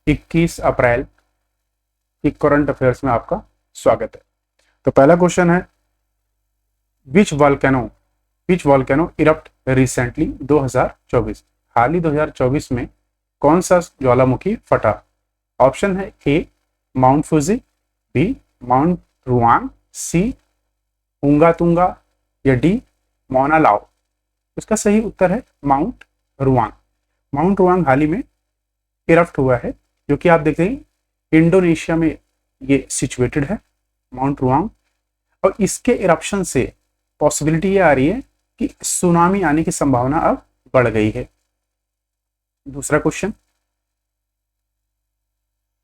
21 अप्रैल की current affairs में आपका स्वागत है। तो पहला क्वेश्चन है, विच वॉल्केनो इरप्ट रिसेंटली 2024, हाल ही 2024 में कौन सा ज्वालामुखी फटा? ऑप्शन है ए माउंट फुजी, बी माउंट रुआंग, सी उंगातुंगा या डी मौना लाओ। इसका सही उत्तर है माउंट रुआंग। माउंट रुआंग हाल ही में इरप्ट हुआ है, जो कि आप देखते हैं इंडोनेशिया में ये सिचुएटेड है माउंट रुआंग, और इसके इरप्शन से पॉसिबिलिटी ये आ रही है कि सुनामी आने की संभावना अब बढ़ गई है। दूसरा question,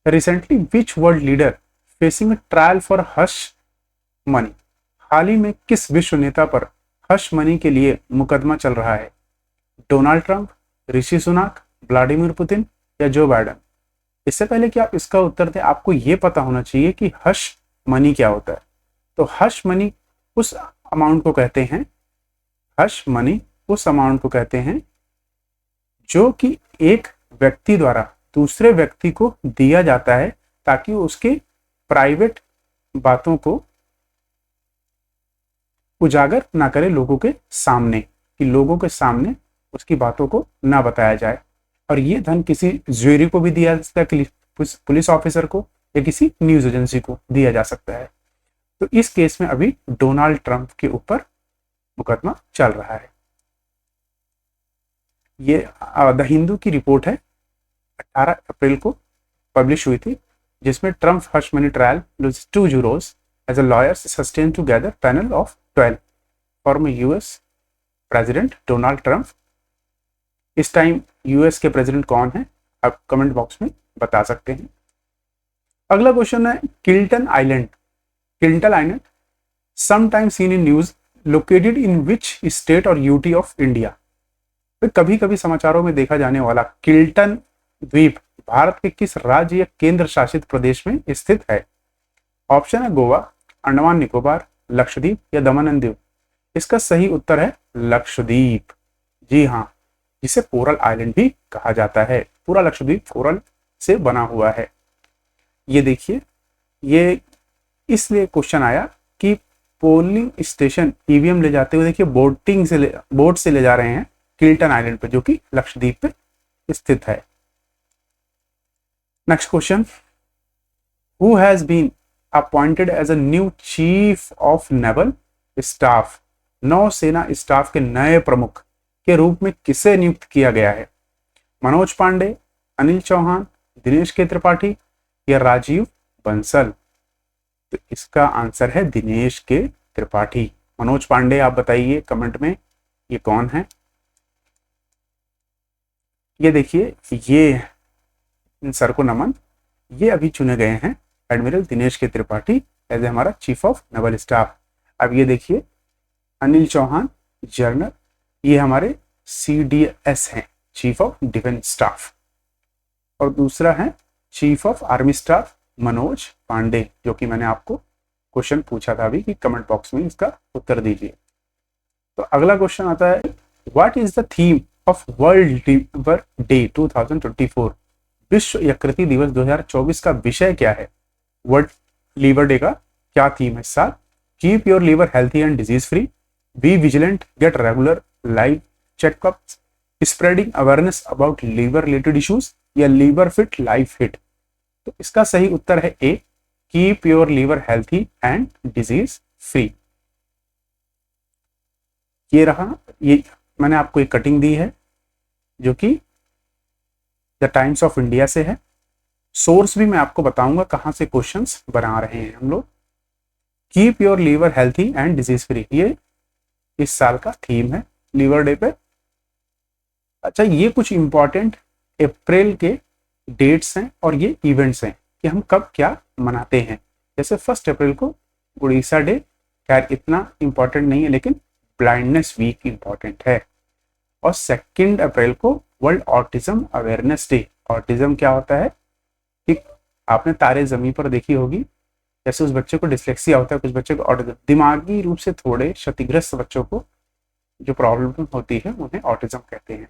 recently which world leader facing trial for hush money, हाल ही में किस विश्व नेता पर हश मनी के लिए मुकदमा चल रहा है? डोनाल्ड ट्रंप, ऋषि सुनाक, व्लादिमीर पुतिन या जो बाइडेन? इससे पहले कि आप इसका उत्तर दें, आपको यह पता होना चाहिए कि हश मनी क्या होता है। तो हश मनी उस अमाउंट को कहते हैं, हश मनी उस अमाउंट को कहते हैं जो कि एक व्यक्ति द्वारा दूसरे व्यक्ति को दिया जाता है ताकि उसके प्राइवेट बातों को उजागर ना करे लोगों के सामने, कि लोगों के सामने उसकी बातों को ना बताया जाए। और ये धन किसी ज्यूरी को भी दिया जा सकता है, पुलिस ऑफिसर को या किसी न्यूज एजेंसी को दिया जा सकता है। तो इस केस में अभी डोनाल्ड ट्रंप के ऊपर मुकदमा चल रहा है। ये द हिंदू की रिपोर्ट है, 18 अप्रैल को पब्लिश हुई थी, जिसमें Trump hush money trial lose 2 euros as a lawyers sustain together panel of 12 former US president Donald Trump. इस टाइम यूएस के प्रेसिडेंट कौन है, आप कमेंट बॉक्स में बता सकते हैं। अगला क्वेश्चन है, Kiltan island sometimes seen in news located in which state और यूटी ऑफ इंडिया? कभी कभी समाचारों में देखा जाने वाला किल्टन द्वीप भारत के किस राज्य या केंद्र शासित प्रदेश में स्थित है? ऑप्शन है गोवा, अंडमान निकोबार, लक्षद्वीप या दमन एंड दीव। इसका सही उत्तर है लक्षद्वीप। जी हाँ, जिसे कोरल आइलैंड भी कहा जाता है। पूरा लक्षद्वीप कोरल से बना हुआ है। ये देखिए, ये इसलिए क्वेश्चन आया कि पोलिंग स्टेशन ईवीएम ले जाते हुए देखिए बोट से ले जा रहे हैं किल्टन आइलैंड पे, जो कि लक्षद्वीप पे स्थित है। Next question, who has been appointed as a new chief of naval staff? नौसेना स्टाफ के नए प्रमुख के रूप में किसे नियुक्त किया गया है? मनोज पांडे, अनिल चौहान, दिनेश के त्रिपाठी या राजीव बंसल? तो इसका आंसर है दिनेश के त्रिपाठी। मनोज पांडे आप बताइए कमेंट में ये कौन है। ये देखिए, ये इन सर को नमन, ये अभी चुने गए हैं एडमिरल दिनेश के त्रिपाठी एज हमारा चीफ ऑफ नेवल स्टाफ। अब ये देखिए, अनिल चौहान जनरल, ये हमारे CDS हैं, चीफ ऑफ डिफेंस स्टाफ। और दूसरा है chief of army staff Manoj Pande, जो कि मैंने आपको क्वेश्चन पूछा था अभी कि कमेंट बॉक्स में इसका उत्तर दीजिए। तो अगला क्वेश्चन आता है, what is the theme of world liver day 2024? विश्व यकृति दिवस 2024 का विषय क्या है? वर्ल्ड लीवर डे का क्या थीम है इस साल? Keep your liver healthy and disease free, be vigilant, get regular liver checkups, spreading awareness about liver related issues या लीवर फिट लाइफ हिट? तो इसका सही उत्तर है A, keep your liver healthy and disease free. ये रहा, ये मैंने आपको एक कटिंग दी है जो कि द टाइम्स ऑफ इंडिया से है। सोर्स भी मैं आपको बताऊंगा कहां से क्वेश्चंस बना रहे हैं हम लोग। Keep your liver healthy and disease free, ये इस साल का थीम है लीवर डे पे। अच्छा, ये कुछ इंपॉर्टेंट अप्रैल के डेट्स हैं और ये इवेंट्स हैं कि हम कब क्या मनाते हैं। जैसे 1 अप्रैल को उड़ीसा डे, खैर इतना इंपॉर्टेंट नहीं है, लेकिन ब्लाइंडनेस वीक इंपॉर्टेंट है। और 2 अप्रैल को world autism awareness day. Autism क्या होता है कि आपने तारे जमीन पर देखी होगी, जैसे उस बच्चे को डिस्लेक्सिया होता है, कुछ बच्चे को ऑटिज्म, दिमागी रूप से थोड़े क्षतिग्रस्त बच्चों को जो प्रॉब्लम होती है उन्हें ऑटिज्म कहते हैं।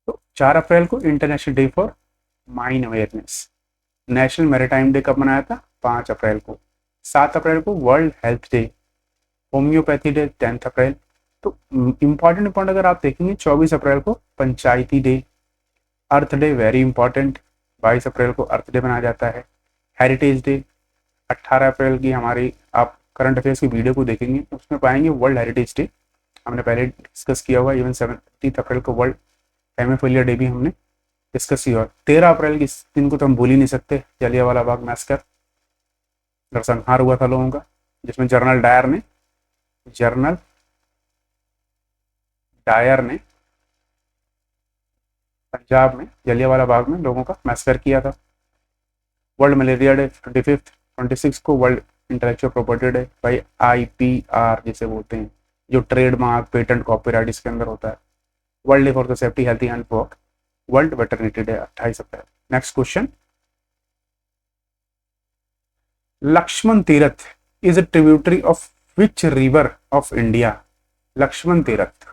तो 4 अप्रैल को international day for mine awareness. National maritime day कब मनाया था? 5 अप्रैल को। 7 अप्रैल को world health day. Homeopathy day 10 अप्रैल। तो इंपॉर्टेंट पॉइंट अगर आप देखेंगे 24 अप्रैल को पंचायती डे। अर्थ डे वेरी इंपॉर्टेंट, 22 अप्रैल को अर्थ डे मनाया जाता है। हेरिटेज डे 18 अप्रैल की, हमारी आप करंट अफेयर्स की वीडियो को देखेंगे उसमें पाएंगे वर्ल्ड हेरिटेज डे हमने पहले डिस्कस किया हुआ। इवन 17 अप्रैल को वर्ल्ड हेमोफीलिया डे भी हमने डिस्कस किया हुआ। 13 अप्रैल की दिन को तो हम भूल ही नहीं सकते, जलियांवाला बाग मैसकर, नरसंहार हुआ था लोगों का, जिसमें जर्नल डायर ने पंजाब में जलियांवाला बाग में लोगों का मैसकर किया था। वर्ल्ड मलेरिया डे 26 को वर्ल्ड इंटेलेक्चुअल प्रॉपर्टी डे, भाई IPR जिसे बोलते हैं, जो ट्रेडमार्क पेटेंट कॉपीराइट इसके अंदर होता है। World day for the safety health and work, world veterinary day 28 April. Next question, Lakshman Tirath is a tributary of which river of India? Lakshman Tirath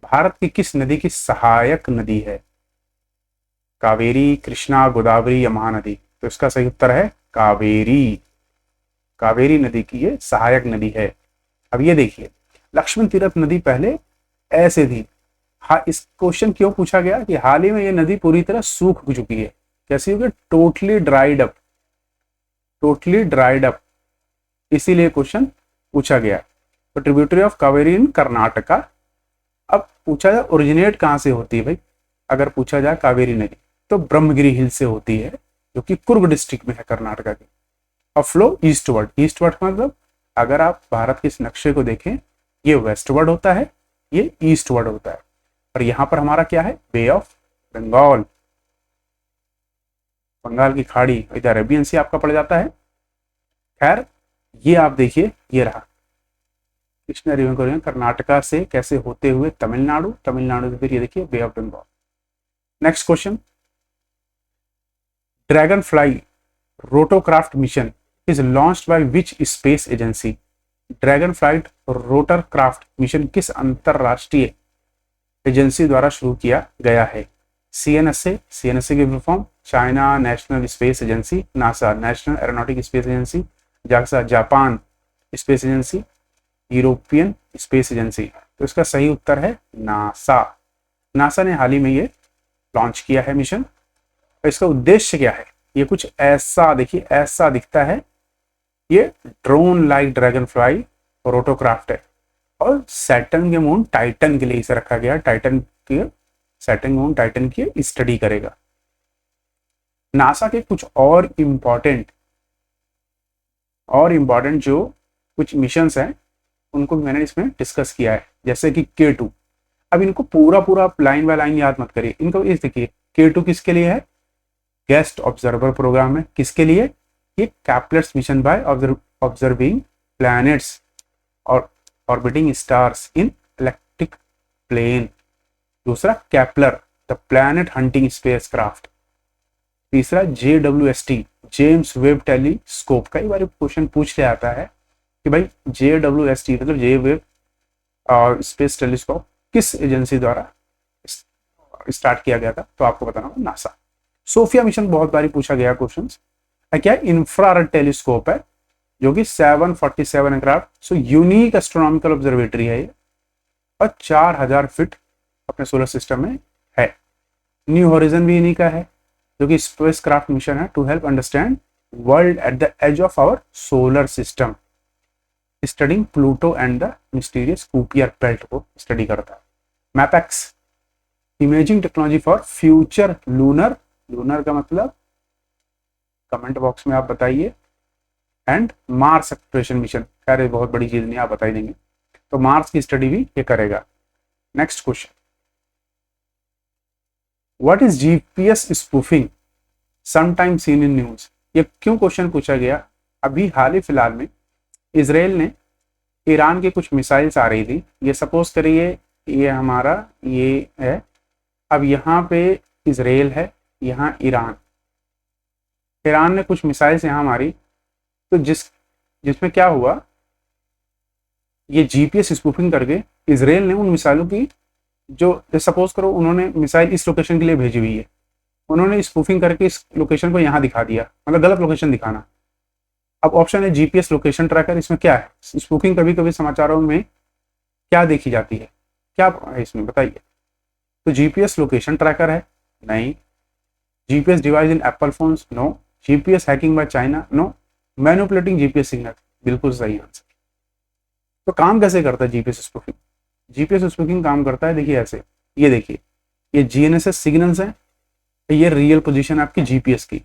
Bharat की किस नदी की सहायक नदी है? कावेरी, कृष्णा, गोदावरी या महानदी? तो इसका सही उत्तर है कावेरी। कावेरी नदी की ये सहायक नदी है। अब ये देखिए, लक्ष्मण तीरथ नदी पहले ऐसे थी। हाँ, इस क्वेश्चन क्यों पूछा गया कि हाल ही में ये नदी पूरी तरह सूख चुकी है। कैसी हो गई? Totally dried up, totally dried up, इसीलिए क्वेश्चन पूछा गया। तो ट्रिब्यूटरी ऑफ कावेरी इन कर्नाटका। अब पूछा जाए ओरिजिनेट कहाँ से होती है भाई, अगर पूछा जाए कावेरी नदी तो ब्रह्मगिरी हिल से होती है, जो कि कुर्ग डिस्ट्रिक्ट में है कर्नाटका की। और फ्लो ईस्टवर्ड, ईस्टवर्ड मतलब अगर आप भारत के इस नक्शे को देखें, ये वेस्टवर्ड होता है, ये ईस्टवर्ड होता है। और यहाँ पर हमारा क्या है? बे ऑफ बंगाल, बंगाल की खाड़ी, इधर अरेबियन सी आपका पड़ जाता है। खैर, ये आप देखिए, ये रहा कृष्णा रिवर कर्नाटका से कैसे होते हुए तमिलनाडु, तमिलनाडु से फिर ये देखिए bay of Bengal. Next question, dragonfly rotorcraft mission is launched by which space agency? Dragon flight rotorcraft mission किस अंतरराष्ट्रीय एजेंसी द्वारा शुरू किया गया है? CNSA, CNSA की full form China national space agency, NASA national aeronautic space agency, JAXA Japan space agency, European space agency. तो इसका सही उत्तर है नासा। नासा ने हाल ही में ये लॉन्च किया है मिशन। तो इसका उद्देश्य क्या है? ये कुछ ऐसा देखिए, ऐसा दिखता है, ये ड्रोन लाइक ड्रैगन फ्लाई रोटोक्राफ्ट है और सैटर्न के मून टाइटन के लिए इसे रखा गया। सैटर्न मून टाइटन की स्टडी करेगा। नासा के कुछ और इम्पॉर्टेंट जो कुछ मिशंस हैं उनको मैंने इसमें डिस्कस किया है, जैसे कि K2। अब इनको पूरा लाइन बाय लाइन याद मत करिए, इनको इस देखिए, K2 किसके लिए है? गेस्ट ऑब्जर्वर प्रोग्राम है। किसके लिए? ये Kepler's mission by observing planets और orbiting stars in electric plane. दूसरा Kepler the planet hunting spacecraft. तीसरा JWST जेम्स वेब टेलीस्कोप। कई बार क्वेश्चन पूछ लिया जाता है कि भाई JWST मतलब जे वेब और स्पेस टेलीस्कोप किस एजेंसी द्वारा स्टार्ट किया गया था? तो आपको बताना होगा नासा। सोफिया मिशन बहुत बारी पूछा गया क्वेश्चन। क्या इंफ्रारेड टेलीस्कोप है जो कि 747 aircraft, so unique astronomical observatory है ये, और 4000 फीट अपने सोलर सिस्टम में है। न्यू हॉरिजन भी इन्हीं का है, जो कि स्पेस क्राफ्ट मिशन है to help understand world at the edge of our solar system, studying Pluto and the mysterious Kuiper belt को स्टडी करता है। MAPEX imaging technology for future lunar, lunar का मतलब कमेंट बॉक्स में आप बताइए, and Mars exploration mission. खैर ये बहुत बड़ी चीज नहीं, आप बता ही देंगे। तो मार्स की स्टडी भी ये करेगा। Next question, what is GPS spoofing sometime seen in news? ये क्यों क्वेश्चन पूछा गया? अभी हाल ही फिलहाल में इसराइल ने ईरान के कुछ मिसाइल्स आ रही थी, ये सपोज करिए ये हमारा ये है, अब यहाँ पे इसराइल है, यहाँ ईरान ने कुछ मिसाइल्स यहाँ मारी, तो जिसमें क्या हुआ, ये GPS स्पूफिंग करके इसराइल ने उन मिसाइलों की, जो सपोज करो उन्होंने मिसाइल इस लोकेशन के लिए भेजी हुई है, उन्होंने स्पूफिंग करके इस लोकेशन को यहाँ दिखा दिया, मतलब गलत लोकेशन दिखाना। अब ऑप्शन है जीपीएस लोकेशन ट्रैकर, इसमें क्या है? स्पूफिंग कभी कभी समाचारों में क्या देखी जाती है, क्या है इसमें बताइए? तो जीपीएस लोकेशन ट्रैकर है, नहीं। GPS device in Apple phones, no. GPS hacking by China, no. Manipulating GPS signal, बिल्कुल सही आंसर। तो काम कैसे करता है जीपीएस स्पूफिंग? जीपीएस स्पूफिंग काम करता है, देखिए ऐसे, ये देखिए, ये जीएनएसएस सिग्नल्स हैं, ये रियल पोजीशन आपकी जीपीएस की।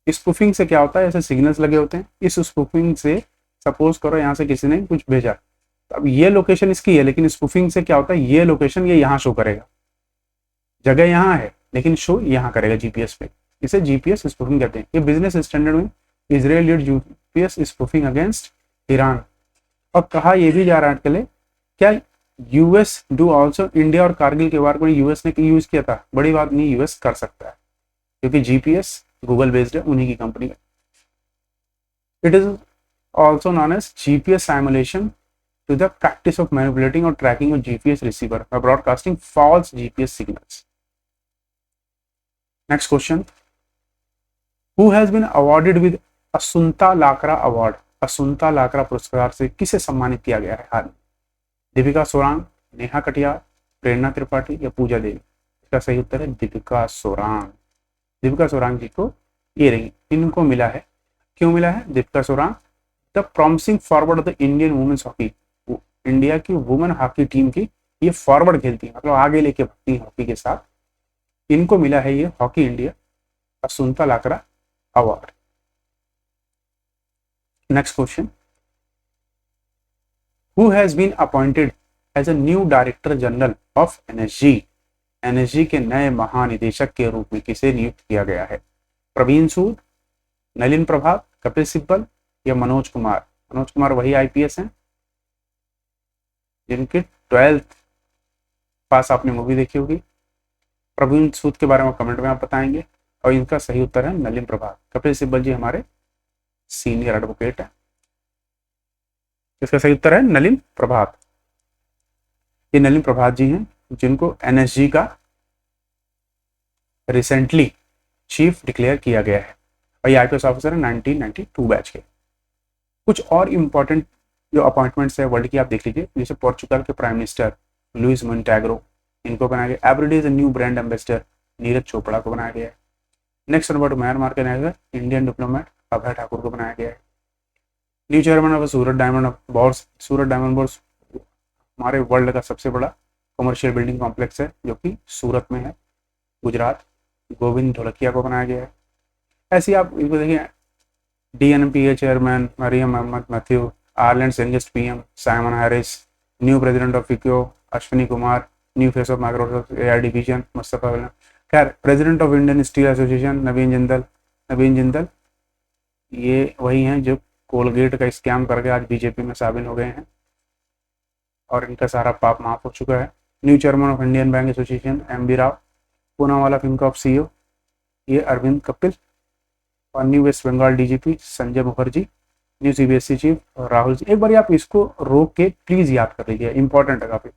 स्पूफिंग से क्या होता है, ऐसे सिग्नल्स लगे होते हैं, इस स्पूफिंग से सपोज करो यहाँ से किसी ने कुछ भेजा, तो अब ये लोकेशन इसकी है, लेकिन स्पूफिंग से क्या होता है, ये लोकेशन ये यहाँ शो करेगा, जगह यहाँ है लेकिन शो यहाँ करेगा जीपीएस पे। इसे जीपीएस स्पूफिंग कहते हैं। ये बिजनेस स्टैंडर्ड में Israel lead GPS spoofing against Iran. और कहा यह भी जा रहा है क्या यूएस डू ऑल्सो, इंडिया और कारगिल के वार को यूएस ने यूज किया था, बड़ी बात नहीं, यूएस कर सकता है क्योंकि जीपीएस गूगल बेस्ड है, उन्हीं की कंपनी है। It is also known as GPS simulation to the practice of manipulating or tracking a GPS receiver by broadcasting false GPS signals. Next question. Who has been awarded with Asunta Lakra Award? Asunta Lakra पुरस्कार से किसे सम्मानित किया गया है हाल में? दीपिका सोरांग, नेहा कटियार, प्रेरणा त्रिपाठी या पूजा देवी? इसका सही उत्तर है दीपिका सोरांग। दीपिका सोरांग जी को ये रही, इनको मिला है। क्यों मिला है Deepika Soreng? The promising forward of the Indian women's hockey, India की वुमेन हॉकी टीम की ये फॉरवर्ड खेलती है, मतलब आगे लेके भागती है हॉकी के साथ, इनको मिला है ये hockey India Asunta Lakra award. Next question, who has been appointed as a new director general of NSG? NSG के नए महानिदेशक के रूप में किसे नियुक्त किया गया है? प्रवीण सूद, नलिन प्रभात, कपिल सिब्बल या मनोज कुमार? मनोज कुमार वही आईपीएस हैं जिनकी 12th पास आपने मूवी देखी होगी। प्रवीण सूद के बारे में कमेंट में आप बताएंगे, और इनका सही उत्तर है नलिन प्रभात। कपिल सिब्बल जी हमारे सीनियर एडवोकेट है, इसका सही उत्तर है नलिन प्रभात। ये नलिन प्रभात जी हैं जिनको एनएसजी का रिसेंटली चीफ डिक्लेयर किया गया है, और ये आईपीएस ऑफिसर है 1992 बैच के। कुछ और इंपॉर्टेंट जो अपॉइंटमेंट्स है वर्ल्ड की आप देख लीजिए, जैसे पोर्चुगल के प्राइम मिनिस्टर लुइस मोंटेग्रो, इनको बनाया गया। Everyday is a new brand ambassador Neeraj Chopra को बनाया गया है। नेक्स्ट नंबर म्यांमार के नए इंडियन डिप्लोमेट अभय ठाकुर को बनाया गया है। New chairman of Surat diamond bourse, Surat diamond bourse हमारे वर्ल्ड का सबसे बड़ा कमर्शियल बिल्डिंग कॉम्प्लेक्स है जो कि सूरत में है, गुजरात, गोविंद ढोलकिया को बनाया गया है। ऐसे आप इनको देखिए, DNPA chairman Mariam Mohammed Mathew, Ireland youngest PM Simon Harris, new president of FICCI Ashwini Kumar, new face of Microsoft AI division Mustafa वल्लम। खैर, president Indian steel association Naveen Jindal. Naveen Jindal ये वही हैं जो कोलगेट का स्कैम करके आज बीजेपी में शामिल हो गए हैं और इनका सारा पाप माफ हो चुका है। New chairman of Indian bank association MB Rao. Poonawalla Fincorp CEO ये अरविंद कपिल। और new west Bengal DGP Sanjay Mukherjee. New CBSE chief Rahul ji. एक बार आप इसको रोक के प्लीज याद कर लीजिए, इंपॉर्टेंट है काफी।